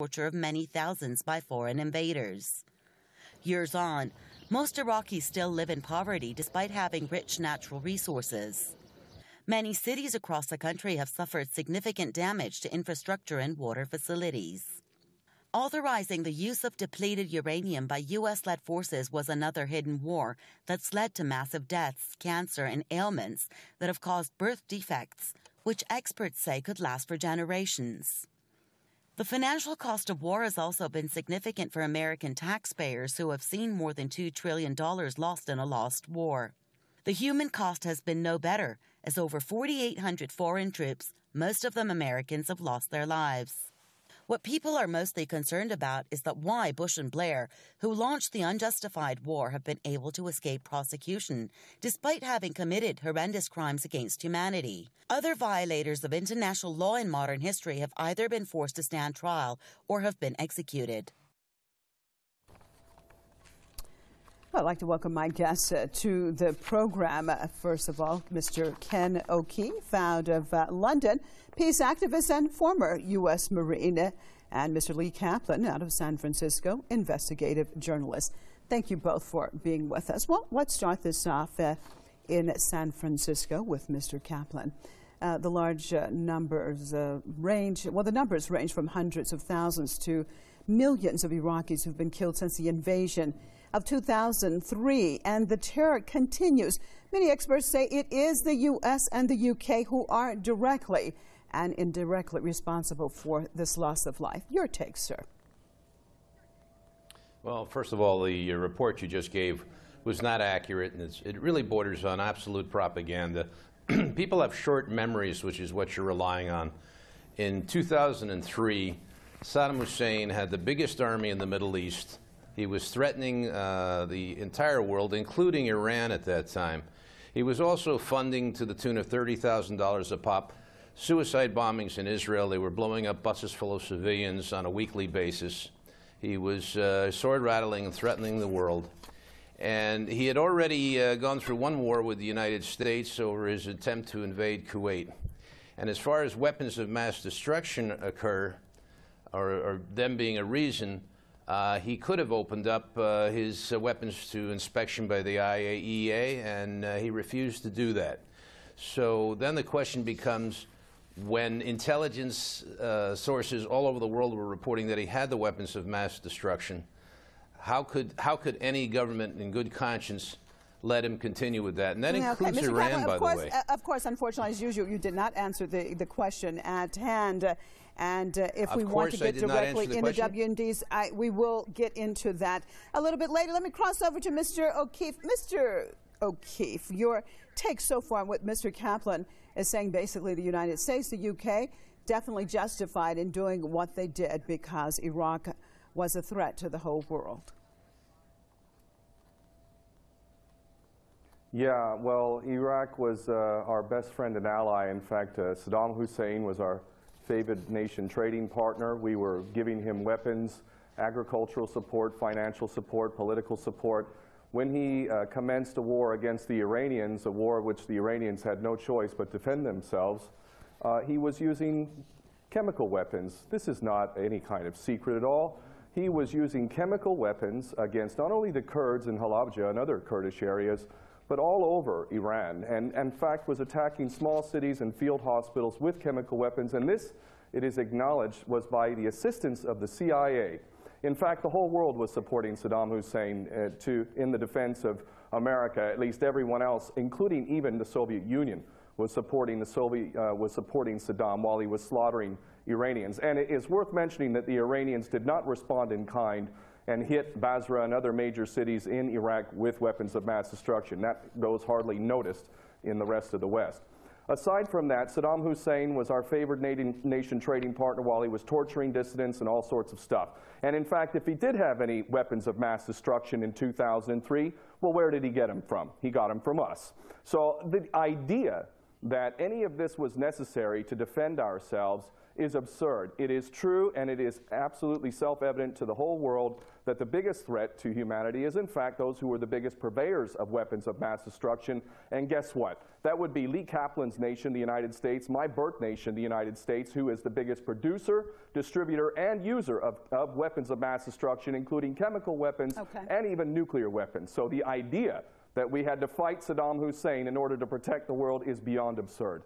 torture of many thousands by foreign invaders. Years on, most Iraqis still live in poverty despite having rich natural resources. Many cities across the country have suffered significant damage to infrastructure and water facilities. Authorizing the use of depleted uranium by U.S.-led forces was another hidden war that's led to massive deaths, cancer, and ailments that have caused birth defects, which experts say could last for generations. The financial cost of war has also been significant for American taxpayers who have seen more than $2 trillion lost in a lost war. The human cost has been no better, as over 4,800 foreign troops, most of them Americans, have lost their lives. What people are mostly concerned about is that why Bush and Blair, who launched the unjustified war, have been able to escape prosecution, despite having committed horrendous crimes against humanity. Other violators of international law in modern history have either been forced to stand trial or have been executed. I'd like to welcome my guests to the program. First of all, Mr. Ken O'Keefe, out of London, peace activist and former U.S. Marine, and Mr. Lee Kaplan, out of San Francisco, investigative journalist. Thank you both for being with us. Well, let's start this off in San Francisco with Mr. Kaplan. The large numbers range from hundreds of thousands to millions of Iraqis who've been killed since the invasion of 2003, and the terror continues. Many experts say it is the U.S. and the U.K. who are directly and indirectly responsible for this loss of life. Your take, sir. Well, first of all, the report you just gave was not accurate, and it really borders on absolute propaganda. People have short memories, which is what you're relying on. In 2003, Saddam Hussein had the biggest army in the Middle East. He was threatening the entire world, including Iran at that time. He was also funding, to the tune of $30,000 a pop, suicide bombings in Israel. They were blowing up buses full of civilians on a weekly basis. He was sword rattling and threatening the world. And he had already gone through one war with the United States over his attempt to invade Kuwait. And as far as weapons of mass destruction occur, or them being a reason, he could have opened up his weapons to inspection by the IAEA, and he refused to do that. So then the question becomes, when intelligence sources all over the world were reporting that he had the weapons of mass destruction, how could any government in good conscience let him continue with that? And that includes Iran, by the way. Of course, unfortunately, as usual, you did not answer the question at hand. And if we want to get directly into WNDs, we will get into that a little bit later. Let me cross over to Mr. O'Keefe. Mr. O'Keefe, your take so far on what Mr. Kaplan is saying, basically the United States, the UK, definitely justified in doing what they did because Iraq was a threat to the whole world. Yeah, well, Iraq was our best friend and ally. In fact, Saddam Hussein was our favored nation trading partner. We were giving him weapons, agricultural support, financial support, political support. When he commenced a war against the Iranians, a war which the Iranians had no choice but defend themselves, he was using chemical weapons. This is not any kind of secret at all. He was using chemical weapons against not only the Kurds in Halabja and other Kurdish areas, but all over Iran, and in fact was attacking small cities and field hospitals with chemical weapons. And this, it is acknowledged, was by the assistance of the CIA. In fact, the whole world was supporting Saddam Hussein in the defense of America. At least everyone else, including even the Soviet Union, was supporting Saddam while he was slaughtering Iranians. And it is worth mentioning that the Iranians did not respond in kind and hit Basra and other major cities in Iraq with weapons of mass destruction. That goes hardly noticed in the rest of the West. Aside from that, Saddam Hussein was our favored nation trading partner while he was torturing dissidents and all sorts of stuff. And in fact, if he did have any weapons of mass destruction in 2003, well, where did he get them from? He got them from us. So the idea that any of this was necessary to defend ourselves is absurd. It is true, and it is absolutely self-evident to the whole world that the biggest threat to humanity is, in fact, those who are the biggest purveyors of weapons of mass destruction. And guess what? That would be Lee Kaplan's nation, the United States, my birth nation, the United States, who is the biggest producer, distributor, and user of weapons of mass destruction, including chemical weapons and even nuclear weapons. So the idea that we had to fight Saddam Hussein in order to protect the world is beyond absurd.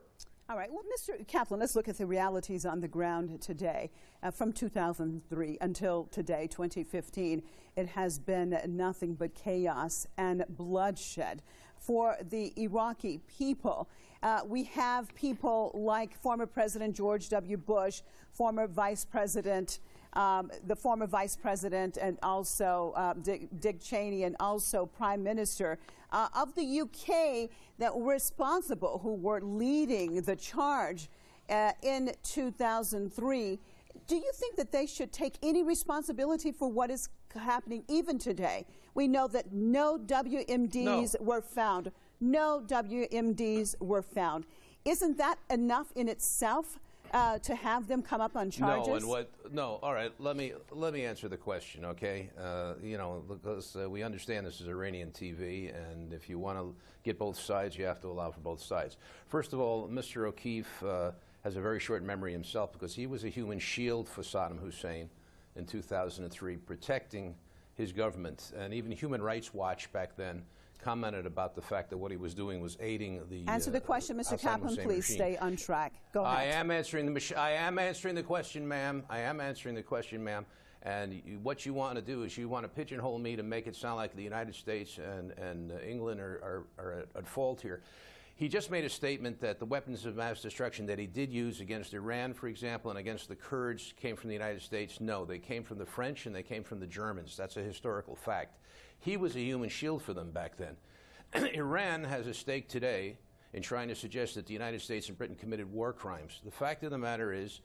All right. Well, Mr. Kaplan, let's look at the realities on the ground today. From 2003 until today, 2015, it has been nothing but chaos and bloodshed for the Iraqi people. We have people like former President George W. Bush, former Vice President, the former Vice President, and also Dick Cheney, and also Prime Minister of the UK that were responsible, who were leading the charge in 2003. Do you think that they should take any responsibility for what is happening even today? We know that no WMDs were found. No WMDs were found. Isn't that enough in itself to have them come up on charges? No, all right, let me answer the question, okay? You know, because we understand this is Iranian TV, and if you want to get both sides, you have to allow for both sides. First of all, Mr. O'Keefe has a very short memory himself, because he was a human shield for Saddam Hussein in 2003, protecting his government. And even Human Rights Watch back then commented about the fact that what he was doing was aiding the Answer the question, Mr. Kaplan, please stay on track. Go ahead. I am answering the question, ma'am. I am answering the question, ma'am. And what you want to do is you want to pigeonhole me to make it sound like the United States and England are at fault here. He just made a statement that the weapons of mass destruction that he did use against Iran, for example, and against the Kurds came from the United States. No, they came from the French and they came from the Germans. That's a historical fact. He was a human shield for them back then. Iran has a stake today in trying to suggest that the United States and Britain committed war crimes. The fact of the matter is,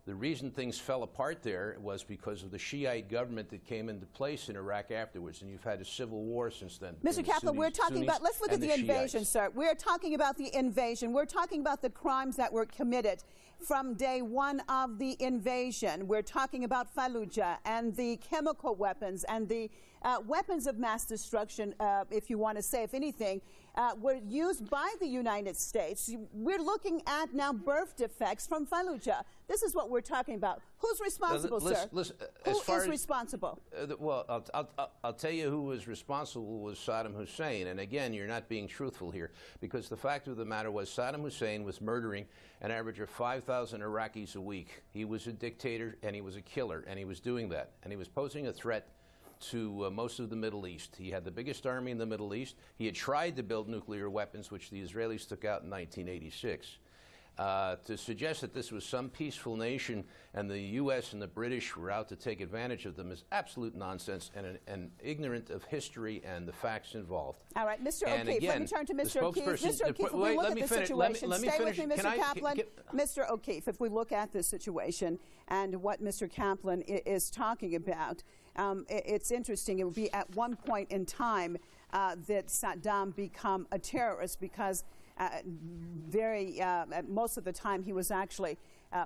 the reason things fell apart there was because of the Shiite government that came into place in Iraq afterwards, and you've had a civil war since then. Mr. Kaplan, we're talking about, let's look at the invasion, sir. We're talking about the invasion. We're talking about the crimes that were committed from day one of the invasion. We're talking about Fallujah and the chemical weapons and the weapons of mass destruction, if you want to say, if anything, were used by the United States. We're looking at now birth defects from Fallujah. This is what we're talking about. Who's responsible, sir? Who is responsible? Well, I'll tell you who was responsible was Saddam Hussein. And again, you're not being truthful here, because the fact of the matter was Saddam Hussein was murdering an average of 5,000 Iraqis a week. He was a dictator, and he was a killer, and he was doing that. And he was posing a threat to most of the Middle East. He had the biggest army in the Middle East. He had tried to build nuclear weapons, which the Israelis took out in 1986. To suggest that this was some peaceful nation and the U.S. and the British were out to take advantage of them is absolute nonsense and ignorant of history and the facts involved. All right, Mr. O'Keefe, let me turn to Mr. O'Keefe. Mr. O'Keefe, if we look at the situation, stay with me, Mr. Kaplan. Mr. O'Keefe, if we look at the situation and what Mr. Kaplan is talking about, it's interesting. It would be at one point in time that Saddam become a terrorist, because most of the time he was actually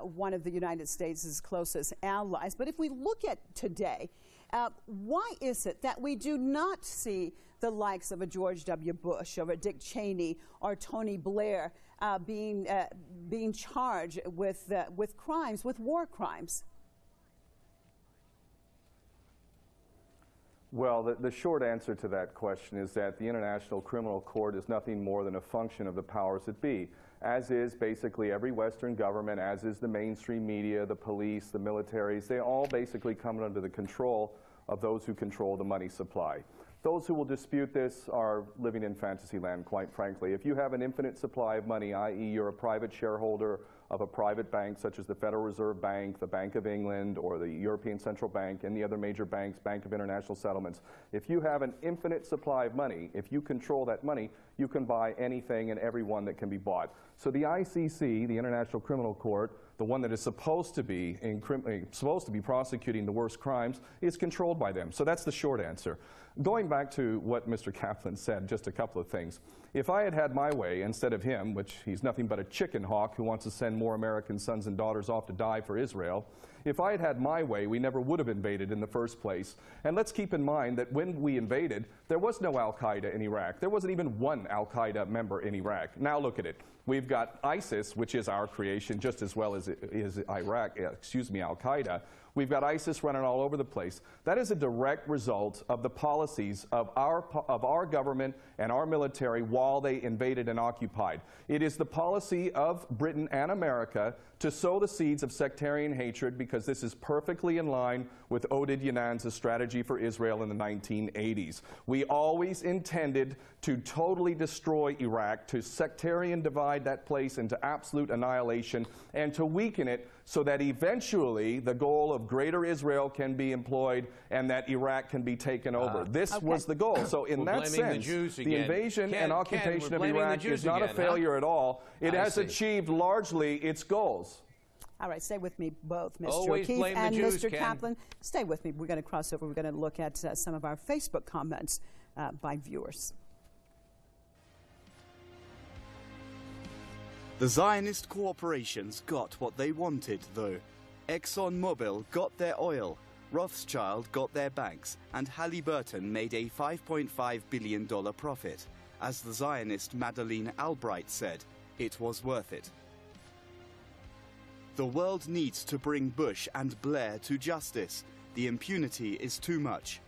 one of the United States' closest allies. But if we look at today, why is it that we do not see the likes of a George W. Bush or a Dick Cheney or Tony Blair being charged with crimes, with war crimes? Well, the short answer to that question is that the International Criminal Court is nothing more than a function of the powers that be, as is basically every Western government, as is the mainstream media, the police, the militaries. They all basically come under the control of those who control the money supply. Those who will dispute this are living in fantasy land, quite frankly. If you have an infinite supply of money, i.e. you're a private shareholder of a private bank such as the Federal Reserve Bank, the Bank of England, or the European Central Bank, and the other major banks, Bank of International Settlements, if you have an infinite supply of money, if you control that money, you can buy anything and everyone that can be bought. So the ICC, the International Criminal Court, the one that is supposed to be prosecuting the worst crimes, is controlled by them. So that's the short answer. Going back to what Mr. Kaplan said, just a couple of things. If I had had my way instead of him, which he's nothing but a chicken hawk who wants to send more American sons and daughters off to die for Israel, if I had had my way, we never would have invaded in the first place. And let's keep in mind that when we invaded, there was no Al-Qaeda in Iraq. There wasn't even one Al-Qaeda member in Iraq. Now look at it. We've got ISIS, which is our creation, just as well as Al-Qaeda. We've got ISIS running all over the place. That is a direct result of the policies of our government and our military while they invaded and occupied. It is the policy of Britain and America to sow the seeds of sectarian hatred, because this is perfectly in line with Oded Yanan's strategy for Israel in the 1980s. We always intended to totally destroy Iraq, to sectarian divide that place into absolute annihilation, and to weaken it so that eventually the goal of greater Israel can be employed and that Iraq can be taken over. This was the goal. So in that sense, the invasion and occupation of Iraq is not a failure at all. It has achieved largely its goals. All right, stay with me both, Mr. O'Keefe and Mr. Kaplan. Stay with me. We're going to cross over. We're going to look at some of our Facebook comments by viewers. The Zionist corporations got what they wanted, though. ExxonMobil got their oil, Rothschild got their banks, and Halliburton made a $5.5 billion profit. As the Zionist Madeleine Albright said, it was worth it. The world needs to bring Bush and Blair to justice. The impunity is too much.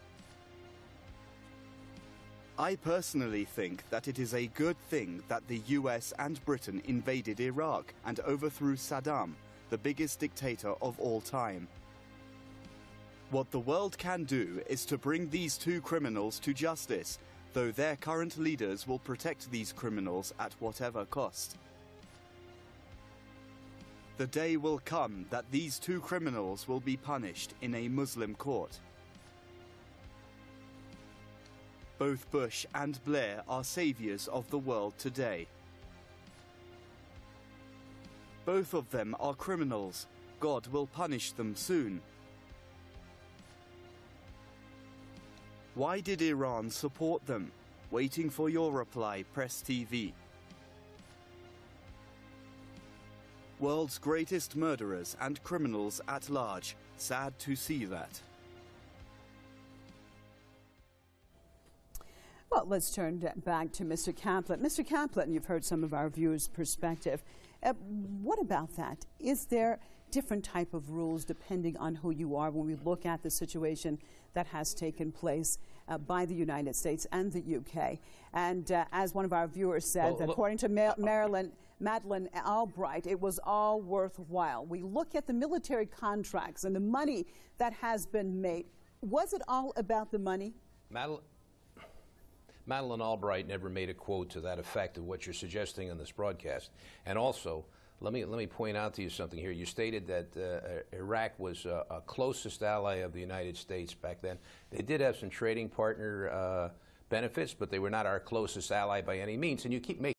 I personally think that it is a good thing that the US and Britain invaded Iraq and overthrew Saddam, the biggest dictator of all time. What the world can do is to bring these two criminals to justice, though their current leaders will protect these criminals at whatever cost. The day will come that these two criminals will be punished in a Muslim court. Both Bush and Blair are saviors of the world today. Both of them are criminals. God will punish them soon. Why did Iran support them? Waiting for your reply, Press TV. World's greatest murderers and criminals at large. Sad to see that. Well, let's turn back to Mr. Kaplan. Mr. Kaplan, you've heard some of our viewers' perspective. What about that? Is there different type of rules depending on who you are when we look at the situation that has taken place by the United States and the UK? And as one of our viewers said, according to Madeleine Albright, it was all worthwhile. We look at the military contracts and the money that has been made. Was it all about the money? Madeleine Albright never made a quote to that effect of what you're suggesting in this broadcast. And also, let me point out to you something here. You stated that Iraq was a closest ally of the United States back then. They did have some trading partner benefits, but they were not our closest ally by any means. And you keep making